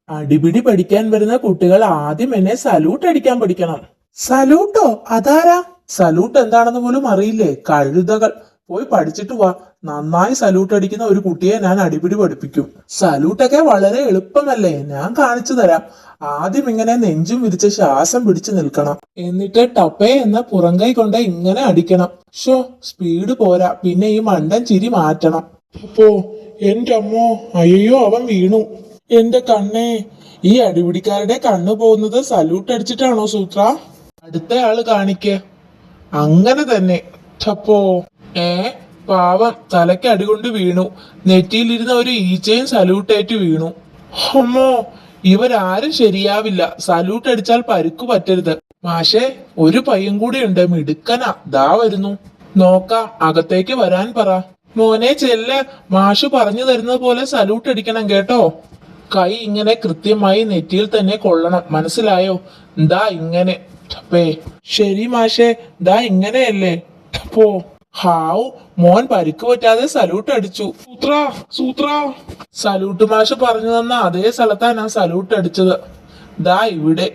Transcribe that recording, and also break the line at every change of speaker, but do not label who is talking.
അടിപിടി പഠിക്കാൻ വരുന്ന കുട്ടികൾ ആദ്യം എന്നെ സല്യൂട്ട് അടിക്കാൻ പഠിക്കണം. സല്യൂട്ടോ? അതാരാ? സല്യൂട്ട് എന്താണെന്ന് പോലും അറിയില്ലേ? കഴുതകൾ. പോയി പഠിച്ചിട്ട് വാ. നന്നായി സല്യൂട്ട് അടിക്കുന്ന ഒരു കുട്ടിയെ ഞാൻ അടിപിടി പഠിപ്പിക്കും. സല്യൂട്ടൊക്കെ വളരെ എളുപ്പമല്ലേ, ഞാൻ കാണിച്ചു തരാം. ആദ്യം ഇങ്ങനെ നെഞ്ചും വിരിച്ച് ശ്വാസം പിടിച്ചു നിൽക്കണം. എന്നിട്ട് ടപ്പേ എന്ന പുറംകൈ കൊണ്ട് ഇങ്ങനെ അടിക്കണം. ഷോ, സ്പീഡ് പോരാ. പിന്നെ ഈ മണ്ടൻ ചിരി മാറ്റണം. അപ്പോ എന്റെ അമ്മോ, അയ്യോ അവൻ വീണു. എന്റെ കണ്ണേ, ഈ അടിപിടിക്കാരുടെ കണ്ണു പോകുന്നത് സല്യൂട്ട് അടിച്ചിട്ടാണോ സൂത്ര? അടുത്ത ആള് കാണിക്ക്. അങ്ങനെ തന്നെ. ചപ്പോ. പാവം തലയ്ക്ക് അടികൊണ്ട് വീണു. നെറ്റിയിലിരുന്ന ഒരു ഈച്ചയും സല്യൂട്ടേറ്റ് വീണു. അമ്മോ, ഇവരാരും ശരിയാവില്ല. സല്യൂട്ട് അടിച്ചാൽ പരുക്കു പറ്റരുത്. മാഷേ, ഒരു പയ്യൻ കൂടി ഉണ്ട്, മിടുക്കനാ. ദാ വരുന്നു. നോക്കാം, അകത്തേക്ക് വരാൻ പറ. മോനെ ചെല്ല്, മാഷു പറഞ്ഞു തരുന്നത് പോലെ സല്യൂട്ട് അടിക്കണം കേട്ടോ. കൈ ഇങ്ങനെ കൃത്യമായി നെറ്റിയിൽ തന്നെ കൊള്ളണം, മനസ്സിലായോ? ദാ ഇങ്ങനെ. ടപ്പേ. ശരി മാഷേ, ദാ ഇങ്ങനെയല്ലേ? ടപ്പോ. ഹാവ്, മോൻ പരിക്ക് പറ്റാതെ സല്യൂട്ട് അടിച്ചു. സൂത്ര, സൂത്ര. സല്യൂട്ട് മാഷ് പറഞ്ഞു തന്ന അതേ സ്ഥലത്താ ഞാൻ സല്യൂട്ട് അടിച്ചത്. ദാ ഇവിടെ.